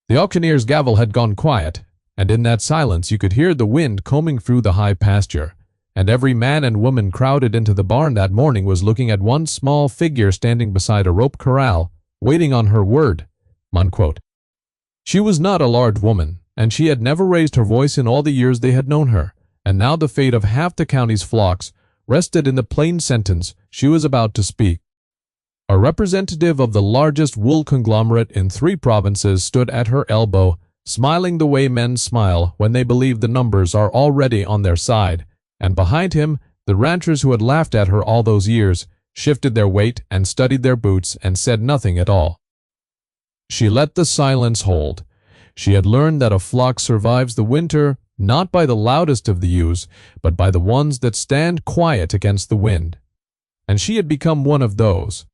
The auctioneer's gavel had gone quiet, and in that silence you could hear the wind combing through the high pasture, and every man and woman crowded into the barn that morning was looking at one small figure standing beside a rope corral, waiting on her word. Unquote. She was not a large woman, and she had never raised her voice in all the years they had known her, and now the fate of half the county's flocks rested in the plain sentence she was about to speak. A representative of the largest wool conglomerate in 3 provinces stood at her elbow, smiling the way men smile when they believe the numbers are already on their side, and behind him, the ranchers who had laughed at her all those years shifted their weight and studied their boots and said nothing at all. She let the silence hold. She had learned that a flock survives the winter not by the loudest of the ewes, but by the ones that stand quiet against the wind. And she had become one of those.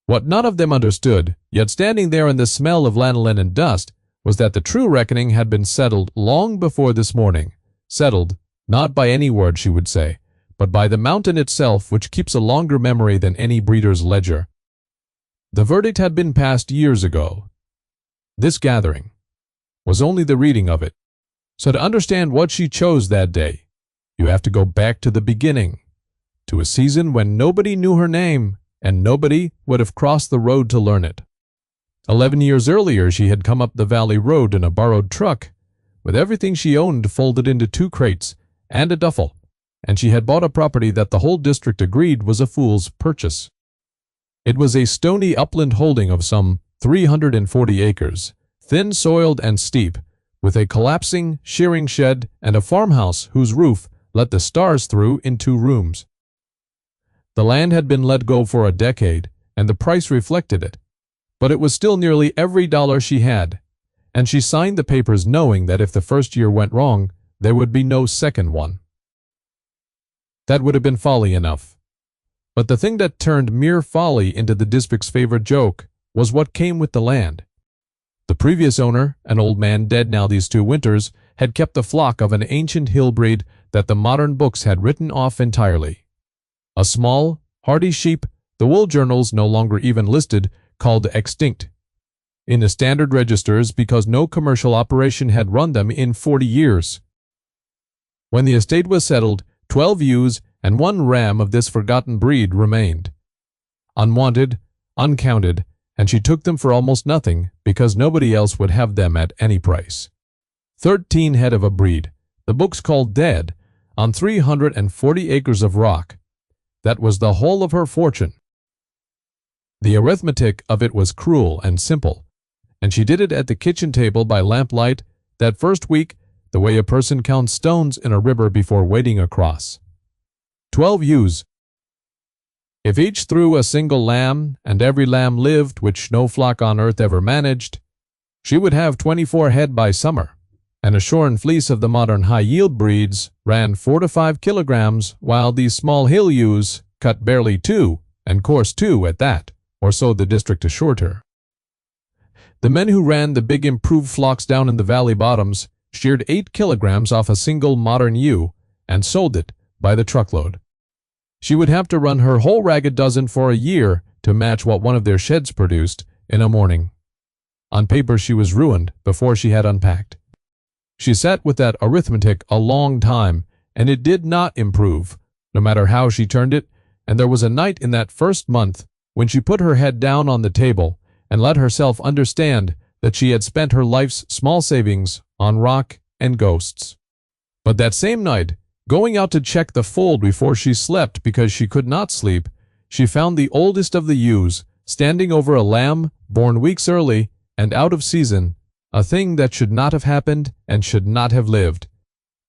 What none of them understood, yet standing there in the smell of lanolin and dust, was that the true reckoning had been settled long before this morning. Settled, not by any word, she would say, but by the mountain itself, which keeps a longer memory than any breeder's ledger. The verdict had been passed years ago. This gathering was only the reading of it. So to understand what she chose that day, you have to go back to the beginning, to a season when nobody knew her name, and nobody would have crossed the road to learn it. 11 years earlier, she had come up the valley road in a borrowed truck, with everything she owned folded into 2 crates and a duffel, and she had bought a property that the whole district agreed was a fool's purchase. It was a stony upland holding of some 340 acres, thin-soiled and steep, with a collapsing shearing shed and a farmhouse whose roof let the stars through in 2 rooms. The land had been let go for a decade, and the price reflected it, but it was still nearly every dollar she had, and she signed the papers knowing that if the first year went wrong, there would be no second one. That would have been folly enough. But the thing that turned mere folly into the district's favorite joke was what came with the land. The previous owner, an old man dead now these 2 winters, had kept the flock of an ancient hill breed that the modern books had written off entirely. A small, hardy sheep the wool journals no longer even listed, called extinct in the standard registers because no commercial operation had run them in 40 years. When the estate was settled, 12 ewes and 1 ram of this forgotten breed remained. Unwanted, uncounted, and she took them for almost nothing because nobody else would have them at any price. 13 head of a breed, the books called dead, on 340 acres of rock. That was the whole of her fortune. The arithmetic of it was cruel and simple, and she did it at the kitchen table by lamplight that first week the way a person counts stones in a river before wading across. 12 ewes. If each threw a single lamb, and every lamb lived, which no flock on earth ever managed, she would have 24 head by summer, and a shorn fleece of the modern high-yield breeds ran 4 to 5 kilograms, while these small hill ewes cut barely 2, and coarse 2 at that, or so the district assured her. The men who ran the big improved flocks down in the valley bottoms sheared 8 kilograms off a single modern ewe and sold it by the truckload. She would have to run her whole ragged dozen for a year to match what one of their sheds produced in a morning. On paper she was ruined before she had unpacked. She sat with that arithmetic a long time, and it did not improve, no matter how she turned it, and there was a night in that first month when she put her head down on the table and let herself understand that she had spent her life's small savings on rock and ghosts. But that same night, going out to check the fold before she slept because she could not sleep, she found the oldest of the ewes standing over a lamb born weeks early and out of season, a thing that should not have happened and should not have lived,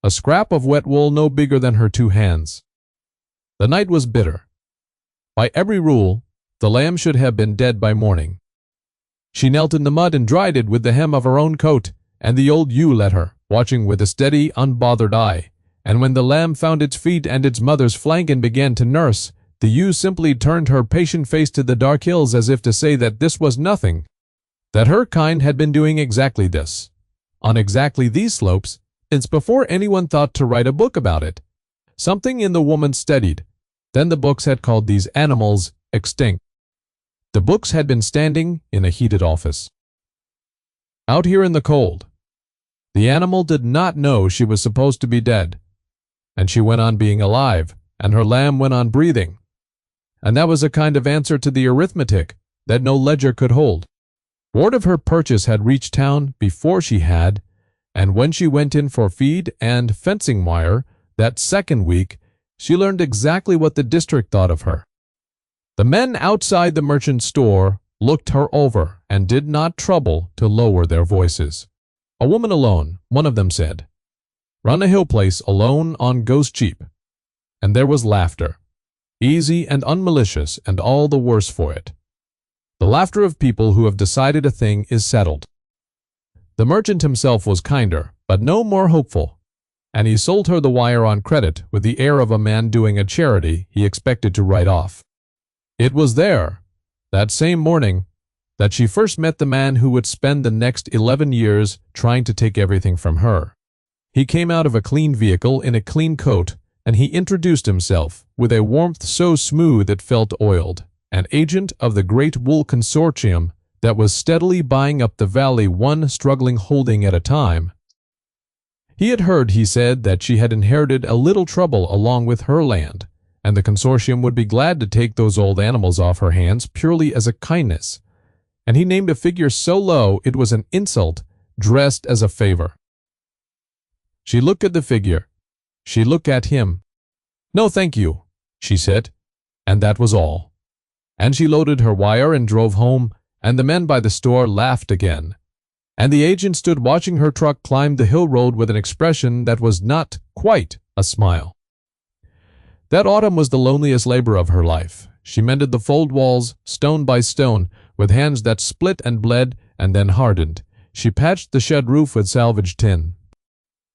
a scrap of wet wool no bigger than her 2 hands. The night was bitter. By every rule, the lamb should have been dead by morning. She knelt in the mud and dried it with the hem of her own coat, and the old ewe let her, watching with a steady, unbothered eye. And when the lamb found its feet and its mother's flank and began to nurse, the ewe simply turned her patient face to the dark hills as if to say that this was nothing, that her kind had been doing exactly this, on exactly these slopes, since before anyone thought to write a book about it. Something in the woman steadied. Then the books had called these animals extinct. The books had been standing in a heated office. out here in the cold. The animal did not know she was supposed to be dead, and she went on being alive, and her lamb went on breathing. And that was a kind of answer to the arithmetic that no ledger could hold. Word of her purchase had reached town before she had, and when she went in for feed and fencing wire that second week, she learned exactly what the district thought of her. The men outside the merchant's store looked her over and did not trouble to lower their voices. A woman alone, one of them said, run a hill place alone on ghost cheap. And there was laughter, easy and unmalicious, and all the worse for it. The laughter of people who have decided a thing is settled. The merchant himself was kinder, but no more hopeful, and he sold her the wire on credit with the air of a man doing a charity he expected to write off. It was there, that same morning, that she first met the man who would spend the next 11 years trying to take everything from her. He came out of a clean vehicle in a clean coat, and he introduced himself with a warmth so smooth it felt oiled, an agent of the great wool consortium that was steadily buying up the valley one struggling holding at a time. He had heard, he said, that she had inherited a little trouble along with her land, and the consortium would be glad to take those old animals off her hands purely as a kindness, and he named a figure so low it was an insult dressed as a favor. She looked at the figure. She looked at him. "No, thank you," she said, and that was all. And she loaded her wire and drove home, and the men by the store laughed again. And the agent stood watching her truck climb the hill road with an expression that was not quite a smile. That autumn was the loneliest labor of her life. She mended the fold walls, stone by stone, with hands that split and bled and then hardened. She patched the shed roof with salvaged tin.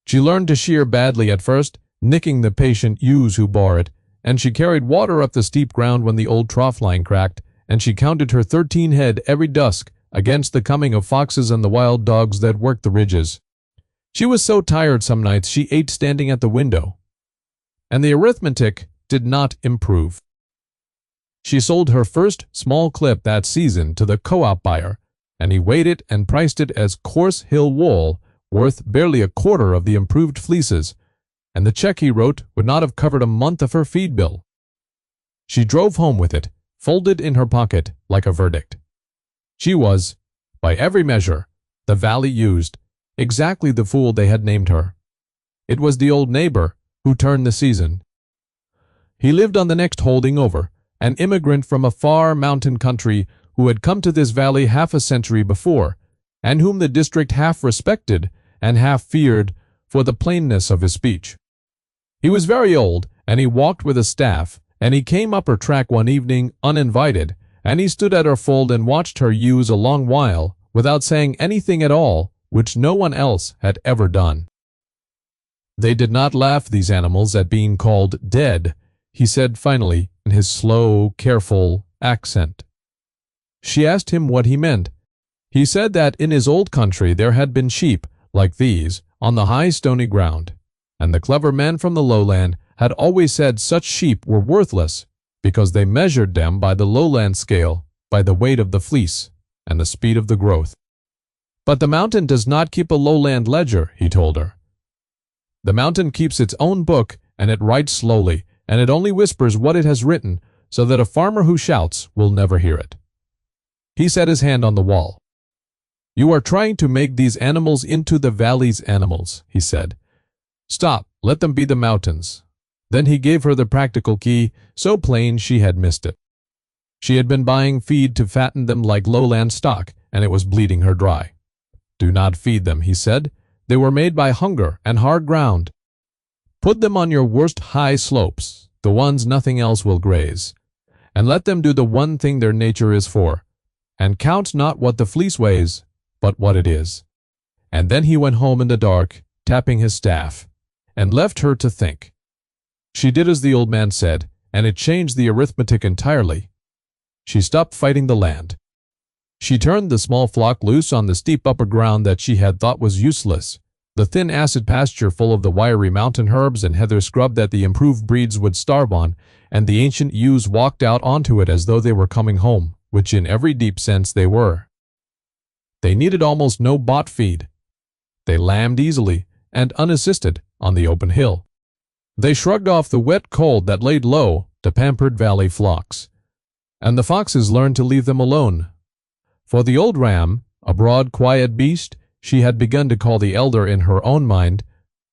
She learned to shear badly at first, nicking the patient ewes who bore it, and she carried water up the steep ground when the old trough line cracked, and she counted her 13 head every dusk against the coming of foxes and the wild dogs that worked the ridges. She was so tired some nights she ate standing at the window, and the arithmetic did not improve. She sold her first small clip that season to the co-op buyer, and he weighed it and priced it as coarse hill wool, worth barely a quarter of the improved fleeces, and the check he wrote would not have covered a month of her feed bill. She drove home with it, folded in her pocket like a verdict. She was, by every measure, the valley used, exactly the fool they had named her. It was the old neighbor who turned the season. He lived on the next holding over, an immigrant from a far mountain country who had come to this valley half a century before, and whom the district half respected and half feared for the plainness of his speech. He was very old, and he walked with a staff, and he came up her track one evening uninvited, and he stood at her fold and watched her ewes a long while without saying anything at all, which no one else had ever done. They did not laugh, these animals, at being called dead, he said finally in his slow, careful accent. She asked him what he meant. He said that in his old country there had been sheep, like these, on the high stony ground, and the clever men from the lowland had always said such sheep were worthless because they measured them by the lowland scale, by the weight of the fleece and the speed of the growth. But the mountain does not keep a lowland ledger, he told her. The mountain keeps its own book, and it writes slowly, and it only whispers what it has written, so that a farmer who shouts will never hear it. He set his hand on the wall. "You are trying to make these animals into the valley's animals," he said. "Stop, let them be the mountains." Then he gave her the practical key, so plain she had missed it. She had been buying feed to fatten them like lowland stock, and it was bleeding her dry. "Do not feed them," he said. "They were made by hunger and hard ground. Put them on your worst high slopes, the ones nothing else will graze, and let them do the one thing their nature is for, and count not what the fleece weighs, but what it is." And then he went home in the dark, tapping his staff, and left her to think. She did as the old man said, and it changed the arithmetic entirely. She stopped fighting the land. She turned the small flock loose on the steep upper ground that she had thought was useless, the thin acid pasture full of the wiry mountain herbs and heather scrub that the improved breeds would starve on, and the ancient ewes walked out onto it as though they were coming home, which in every deep sense they were. They needed almost no bought feed. They lambed easily and unassisted on the open hill. They shrugged off the wet cold that laid low to pampered valley flocks. And the foxes learned to leave them alone. For the old ram, a broad, quiet beast she had begun to call the elder in her own mind,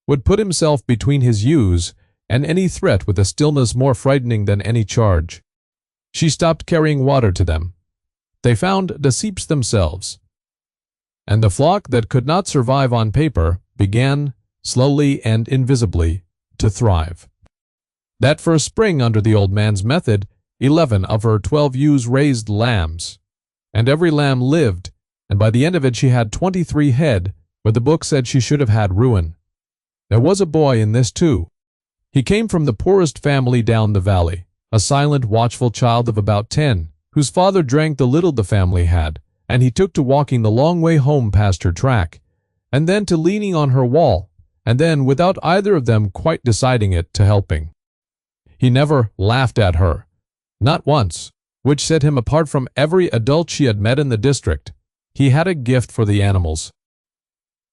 would put himself between his ewes and any threat with a stillness more frightening than any charge. She stopped carrying water to them. They found the seeps themselves. And the flock that could not survive on paper began, slowly and invisibly, to thrive. That first spring under the old man's method, 11 of her 12 ewes raised lambs. And every lamb lived, and by the end of it she had 23 head, where the book said she should have had ruin. There was a boy in this too. He came from the poorest family down the valley, a silent, watchful child of about 10, whose father drank the little the family had, and he took to walking the long way home past her track, and then to leaning on her wall, and then, without either of them quite deciding it, to helping. He never laughed at her, not once, which set him apart from every adult she had met in the district. He had a gift for the animals.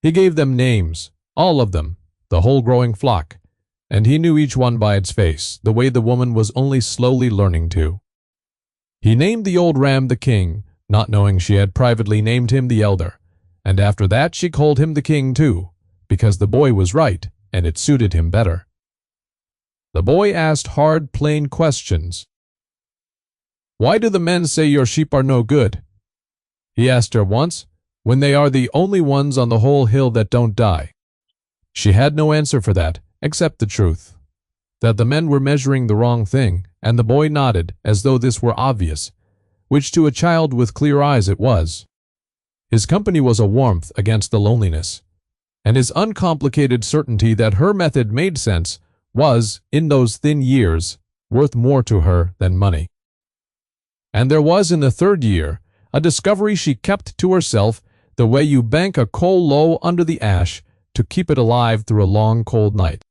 He gave them names, all of them, the whole growing flock, and he knew each one by its face, the way the woman was only slowly learning to. He named the old ram the king, not knowing she had privately named him the elder, and after that she called him the king too, because the boy was right, and it suited him better. The boy asked hard, plain questions. "Why do the men say your sheep are no good?" he asked her once, "when they are the only ones on the whole hill that don't die." She had no answer for that, except the truth, that the men were measuring the wrong thing, and the boy nodded as though this were obvious, which to a child with clear eyes it was. His company was a warmth against the loneliness, and his uncomplicated certainty that her method made sense was, in those thin years, worth more to her than money. And there was in the third year a discovery she kept to herself, the way you bank a coal low under the ash to keep it alive through a long cold night.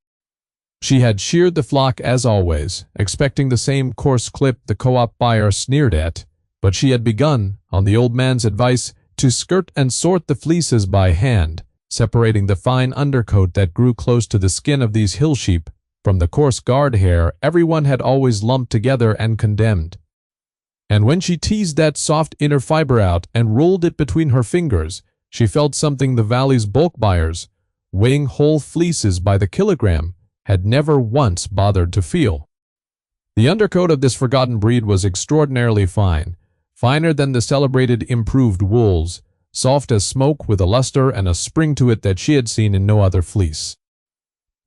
She had sheared the flock as always, expecting the same coarse clip the co-op buyer sneered at, but she had begun, on the old man's advice, to skirt and sort the fleeces by hand, separating the fine undercoat that grew close to the skin of these hill sheep from the coarse guard hair everyone had always lumped together and condemned. And when she teased that soft inner fiber out and rolled it between her fingers, she felt something the valley's bulk buyers, weighing whole fleeces by the kilogram, had never once bothered to feel. The undercoat of this forgotten breed was extraordinarily fine, finer than the celebrated improved wools, soft as smoke with a luster and a spring to it that she had seen in no other fleece.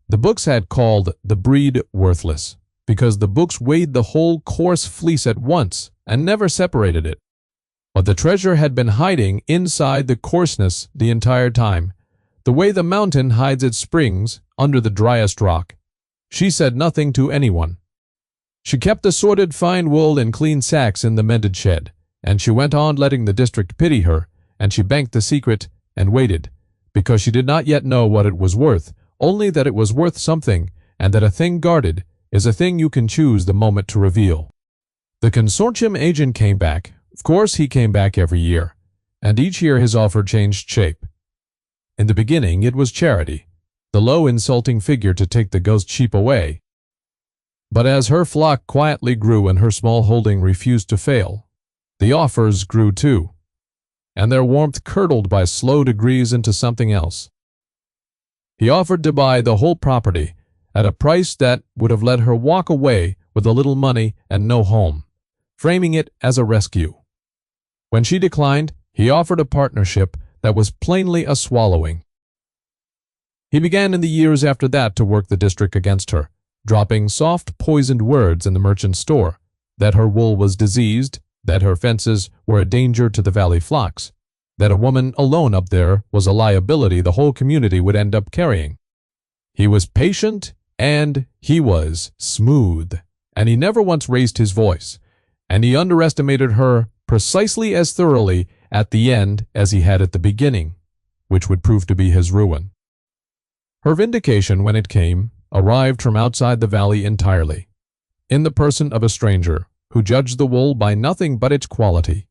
The books had called the breed worthless, because the books weighed the whole coarse fleece at once and never separated it. But the treasure had been hiding inside the coarseness the entire time, the way the mountain hides its springs under the driest rock. She said nothing to anyone. She kept the sorted fine wool in clean sacks in the mended shed, and she went on letting the district pity her, and she banked the secret and waited, because she did not yet know what it was worth, only that it was worth something, and that a thing guarded is a thing you can choose the moment to reveal. The consortium agent came back. Of course he came back every year, and each year his offer changed shape. In the beginning it was charity, the low insulting figure to take the ghost sheep away. But as her flock quietly grew and her small holding refused to fail, the offers grew too, and their warmth curdled by slow degrees into something else. He offered to buy the whole property at a price that would have let her walk away with a little money and no home, framing it as a rescue. When she declined, he offered a partnership that was plainly a swallowing. He began in the years after that to work the district against her, dropping soft, poisoned words in the merchant's store, that her wool was diseased, that her fences were a danger to the valley flocks, that a woman alone up there was a liability the whole community would end up carrying. He was patient and he was smooth, and he never once raised his voice, and he underestimated her precisely as thoroughly at the end as he had at the beginning, which would prove to be his ruin. Her vindication, when it came, arrived from outside the valley entirely, in the person of a stranger who judged the wool by nothing but its quality.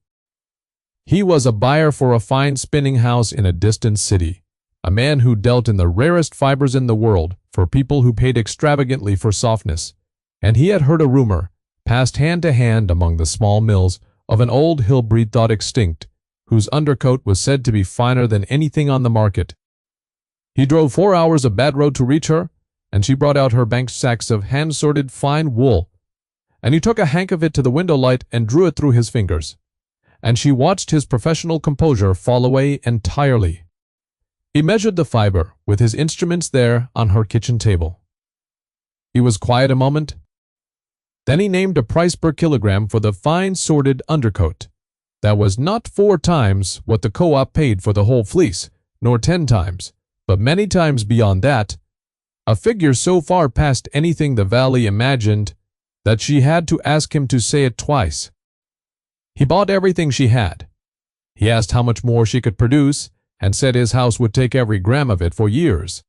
He was a buyer for a fine spinning house in a distant city, a man who dealt in the rarest fibers in the world for people who paid extravagantly for softness, and he had heard a rumor, passed hand to hand among the small mills, of an old hill breed thought extinct, whose undercoat was said to be finer than anything on the market. He drove 4 hours of bad road to reach her, and she brought out her bank sacks of hand-sorted fine wool, and he took a hank of it to the window light and drew it through his fingers, and she watched his professional composure fall away entirely. He measured the fiber with his instruments there on her kitchen table. He was quiet a moment. Then he named a price per kilogram for the fine sorted undercoat. That was not 4 times what the co-op paid for the whole fleece, nor 10 times, but many times beyond that, a figure so far past anything the valley imagined that she had to ask him to say it twice. He bought everything she had. He asked how much more she could produce, and said his house would take every gram of it for years.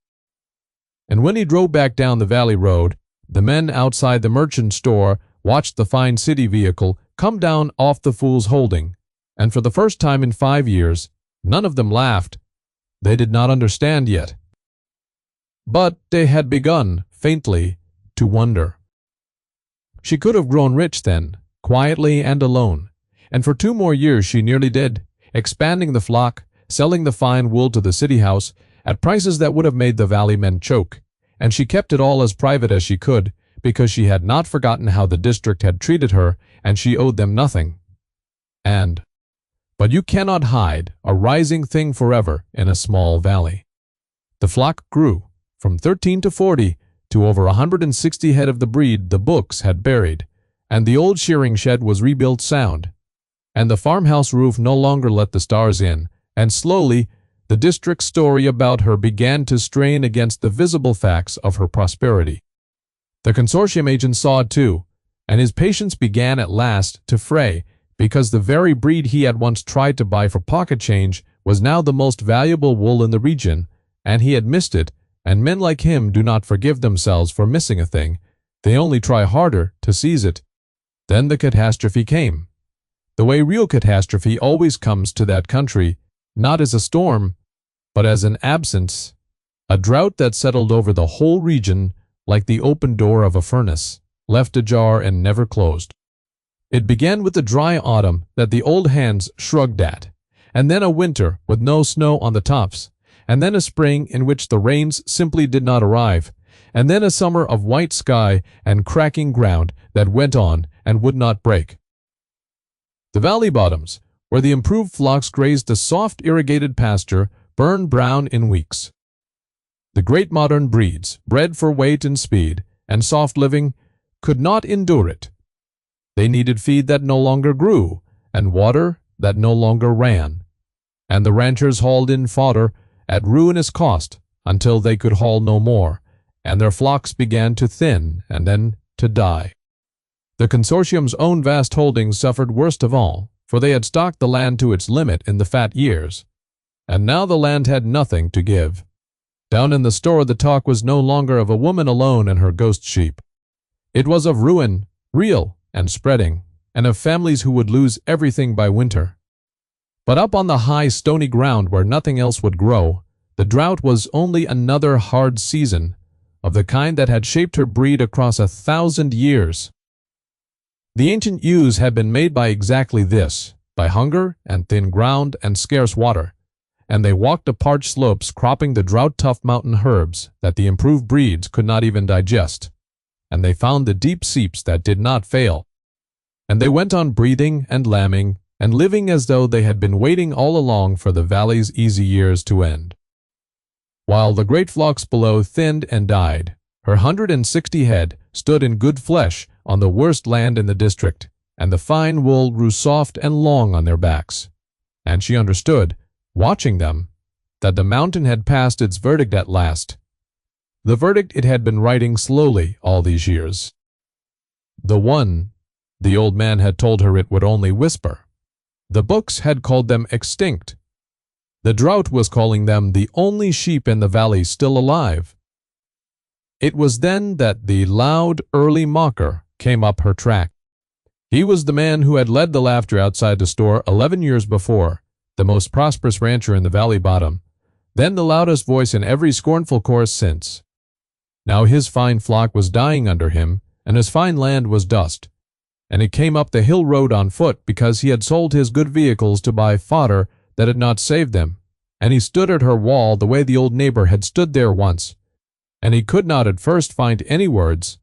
And when he drove back down the valley road, the men outside the merchant store watched the fine city vehicle come down off the fool's holding, and for the first time in 5 years, none of them laughed. They did not understand yet. But they had begun, faintly, to wonder. She could have grown rich then, quietly and alone, and for 2 more years she nearly did, expanding the flock, selling the fine wool to the city house at prices that would have made the valley men choke, and she kept it all as private as she could, because she had not forgotten how the district had treated her, and she owed them nothing. But you cannot hide a rising thing forever in a small valley. The flock grew, from 13 to 40, to over 160 head of the breed the books had buried, and the old shearing shed was rebuilt sound, and the farmhouse roof no longer let the stars in, and slowly the district's story about her began to strain against the visible facts of her prosperity. The consortium agent saw it too, and his patience began at last to fray, because the very breed he had once tried to buy for pocket change was now the most valuable wool in the region, and he had missed it, and men like him do not forgive themselves for missing a thing, they only try harder to seize it. Then the catastrophe came. The way real catastrophe always comes to that country, not as a storm, but as an absence, a drought that settled over the whole region like the open door of a furnace, left ajar and never closed. It began with the dry autumn that the old hands shrugged at, and then a winter with no snow on the tops, and then a spring in which the rains simply did not arrive, and then a summer of white sky and cracking ground that went on and would not break. The valley bottoms, where the improved flocks grazed the soft irrigated pasture, burned brown in weeks. The great modern breeds, bred for weight and speed and soft living, could not endure it. They needed feed that no longer grew, and water that no longer ran, and the ranchers hauled in fodder at ruinous cost until they could haul no more, and their flocks began to thin and then to die. The consortium's own vast holdings suffered worst of all, for they had stocked the land to its limit in the fat years, and now the land had nothing to give. Down in the store the talk was no longer of a woman alone and her ghost sheep. It was of ruin, real and spreading, and of families who would lose everything by winter. But up on the high stony ground where nothing else would grow, the drought was only another hard season, of the kind that had shaped her breed across 1,000 years. The ancient ewes had been made by exactly this, by hunger and thin ground and scarce water, and they walked the parched slopes cropping the drought-tough mountain herbs that the improved breeds could not even digest, and they found the deep seeps that did not fail, and they went on breathing and lambing and living as though they had been waiting all along for the valley's easy years to end. While the great flocks below thinned and died, her 160 head stood in good flesh on the worst land in the district, and the fine wool grew soft and long on their backs, and she understood, watching them, that the mountain had passed its verdict at last, the verdict it had been writing slowly all these years. The old man had told her it would only whisper. The books had called them extinct. The drought was calling them the only sheep in the valley still alive. It was then that the loud, early mocker came up her track. He was the man who had led the laughter outside the store 11 years before, the most prosperous rancher in the valley bottom, then the loudest voice in every scornful chorus since. Now his fine flock was dying under him, and his fine land was dust, and he came up the hill road on foot because he had sold his good vehicles to buy fodder that had not saved them, and he stood at her wall the way the old neighbor had stood there once, and he could not at first find any words.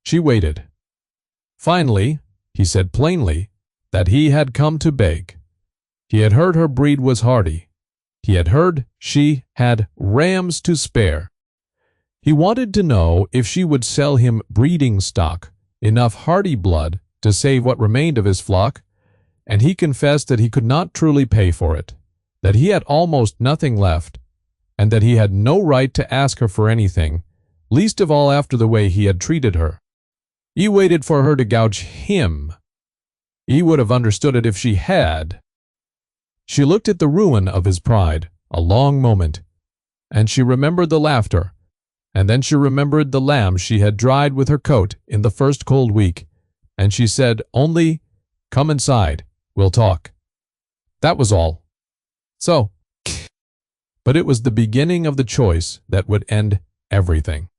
She waited. Finally, he said plainly that he had come to beg. He had heard her breed was hardy. He had heard she had rams to spare. He wanted to know if she would sell him breeding stock, enough hardy blood to save what remained of his flock, and he confessed that he could not truly pay for it, that he had almost nothing left, and that he had no right to ask her for anything, least of all after the way he had treated her. He waited for her to gouge him. He would have understood it if she had. She looked at the ruin of his pride a long moment, and she remembered the laughter, and then she remembered the lambs she had dried with her coat in the first cold week, and she said only, "Come inside, we'll talk." That was all. So, but it was the beginning of the choice that would end everything.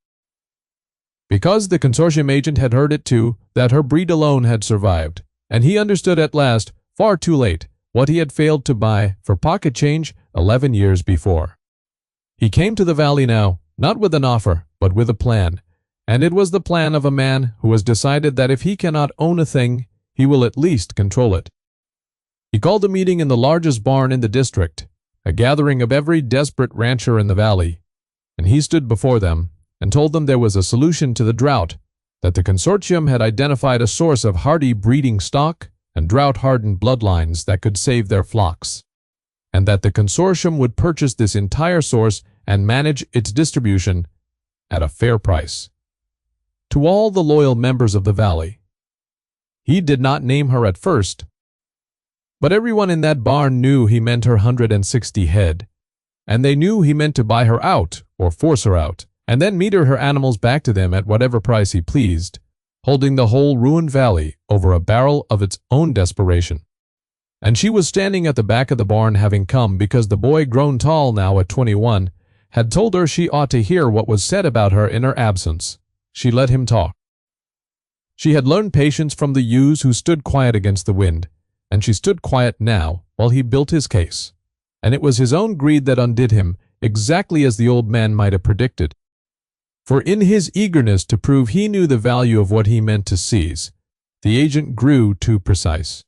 Because the consortium agent had heard it too, that her breed alone had survived, and he understood at last, far too late, what he had failed to buy for pocket change 11 years before. He came to the valley now, not with an offer, but with a plan, and it was the plan of a man who has decided that if he cannot own a thing, he will at least control it. He called a meeting in the largest barn in the district, a gathering of every desperate rancher in the valley, and he stood before them and told them there was a solution to the drought, that the consortium had identified a source of hardy breeding stock and drought-hardened bloodlines that could save their flocks, and that the consortium would purchase this entire source and manage its distribution at a fair price. To all the loyal members of the valley. He did not name her at first, but everyone in that barn knew he meant her 160 head, and they knew he meant to buy her out or force her out, and then meter her animals back to them at whatever price he pleased, holding the whole ruined valley over a barrel of its own desperation. And she was standing at the back of the barn, having come because the boy, grown tall now at 21, had told her she ought to hear what was said about her in her absence. She let him talk. She had learned patience from the ewes who stood quiet against the wind, and she stood quiet now while he built his case, and it was his own greed that undid him, exactly as the old man might have predicted. For in his eagerness to prove he knew the value of what he meant to seize, the agent grew too precise.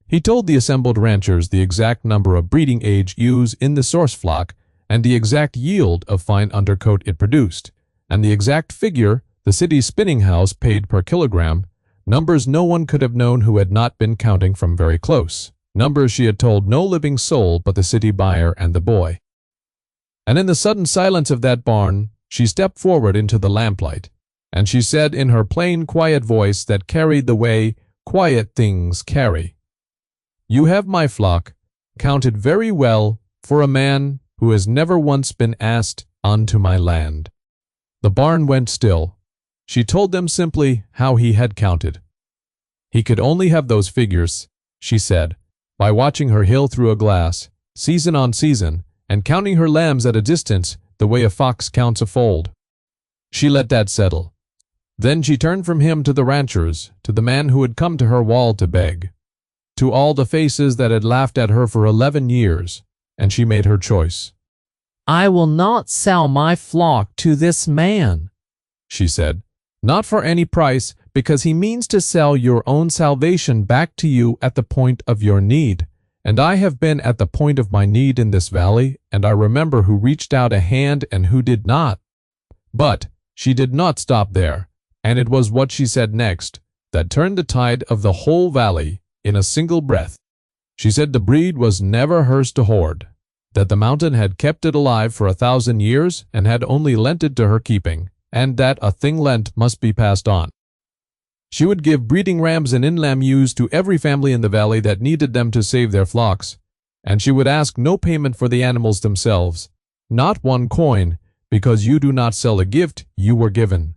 He told the assembled ranchers the exact number of breeding age ewes in the source flock, and the exact yield of fine undercoat it produced, and the exact figure the city spinning house paid per kilogram, numbers no one could have known who had not been counting from very close, numbers she had told no living soul but the city buyer and the boy. And in the sudden silence of that barn, she stepped forward into the lamplight, and she said in her plain, quiet voice that carried the way quiet things carry, "You have my flock, counted very well for a man who has never once been asked unto my land." The barn went still. She told them simply how he had counted. He could only have those figures, she said, by watching her hill through a glass, season on season, and counting her lambs at a distance the way a fox counts a fold. She let that settle. Then she turned from him to the ranchers, to the man who had come to her wall to beg, to all the faces that had laughed at her for 11 years, and she made her choice. "I will not sell my flock to this man," she said, "not for any price, because he means to sell your own salvation back to you at the point of your need. And I have been at the point of my need in this valley, and I remember who reached out a hand and who did not." But she did not stop there, and it was what she said next that turned the tide of the whole valley in a single breath. She said the breed was never hers to hoard, that the mountain had kept it alive for 1,000 years and had only lent it to her keeping, and that a thing lent must be passed on. She would give breeding rams and in-lamb ewes to every family in the valley that needed them to save their flocks, and she would ask no payment for the animals themselves, not one coin, because you do not sell a gift you were given.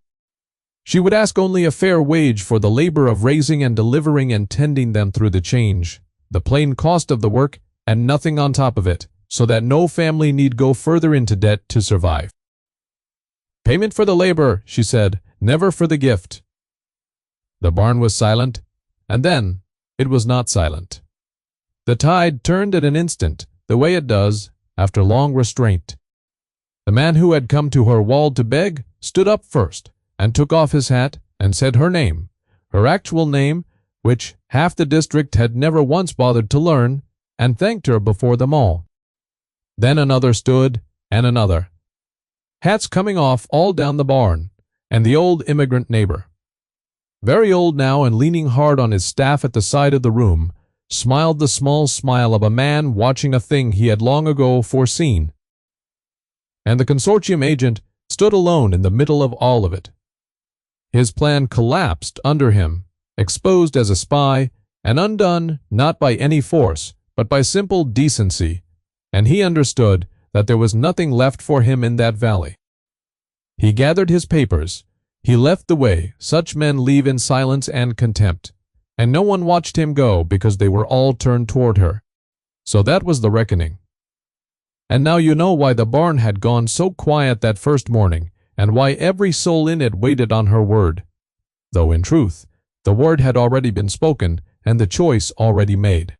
She would ask only a fair wage for the labor of raising and delivering and tending them through the change, the plain cost of the work, and nothing on top of it, so that no family need go further into debt to survive. "Payment for the labor," she said, "never for the gift." The barn was silent, and then it was not silent. The tide turned in an instant, the way it does after long restraint. The man who had come to her wall to beg stood up first, and took off his hat, and said her name, her actual name, which half the district had never once bothered to learn, and thanked her before them all. Then another stood, and another. Hats coming off all down the barn, and the old immigrant neighbor. Very old now and leaning hard on his staff at the side of the room, smiled the small smile of a man watching a thing he had long ago foreseen. And the consortium agent stood alone in the middle of all of it. His plan collapsed under him, exposed as a spy, and undone not by any force, but by simple decency, and he understood that there was nothing left for him in that valley. He gathered his papers. He left the way such men leave in silence and contempt, and no one watched him go because they were all turned toward her. So that was the reckoning. And now you know why the barn had gone so quiet that first morning, and why every soul in it waited on her word, though in truth the word had already been spoken and the choice already made.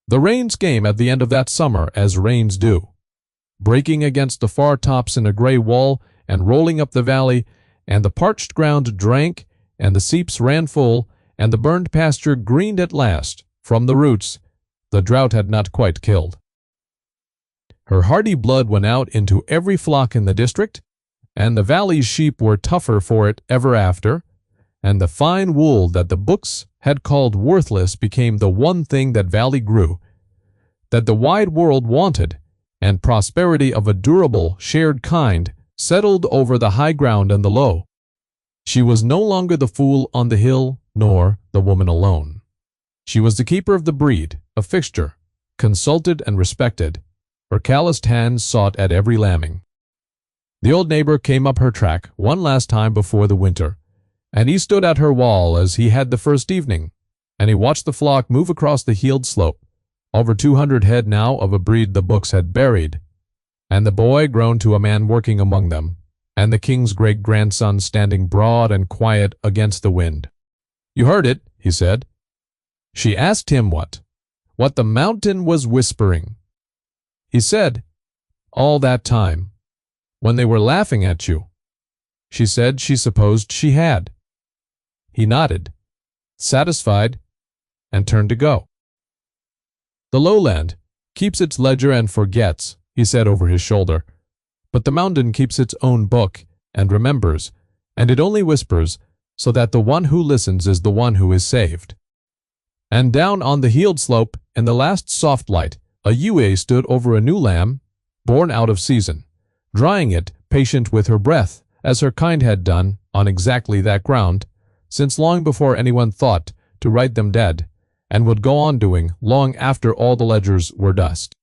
The rains came at the end of that summer as rains do, breaking against the far tops in a gray wall and rolling up the valley, and the parched ground drank, and the seeps ran full, and the burned pasture greened at last, from the roots the drought had not quite killed. Her hardy blood went out into every flock in the district, and the valley's sheep were tougher for it ever after, and the fine wool that the books had called worthless became the one thing that valley grew, that the wide world wanted, and prosperity of a durable, shared kind settled over the high ground and the low. She was no longer the fool on the hill, nor the woman alone. She was the keeper of the breed, a fixture, consulted and respected. Her calloused hands sought at every lambing. The old neighbor came up her track one last time before the winter, and he stood at her wall as he had the first evening, and he watched the flock move across the heeled slope, over 200 head now of a breed the books had buried, and the boy grown to a man working among them, and the king's great-grandson standing broad and quiet against the wind. "You heard it," he said. She asked him what the mountain was whispering. He said, "All that time, when they were laughing at you." She said she supposed she had. He nodded, satisfied, and turned to go. "The lowland keeps its ledger and forgets," he said over his shoulder, "but the mountain keeps its own book and remembers, and it only whispers so that the one who listens is the one who is saved." And down on the heeled slope, in the last soft light, a Ewes stood over a new lamb, born out of season, drying it, patient with her breath, as her kind had done on exactly that ground, since long before anyone thought to write them dead, and would go on doing long after all the ledgers were dust.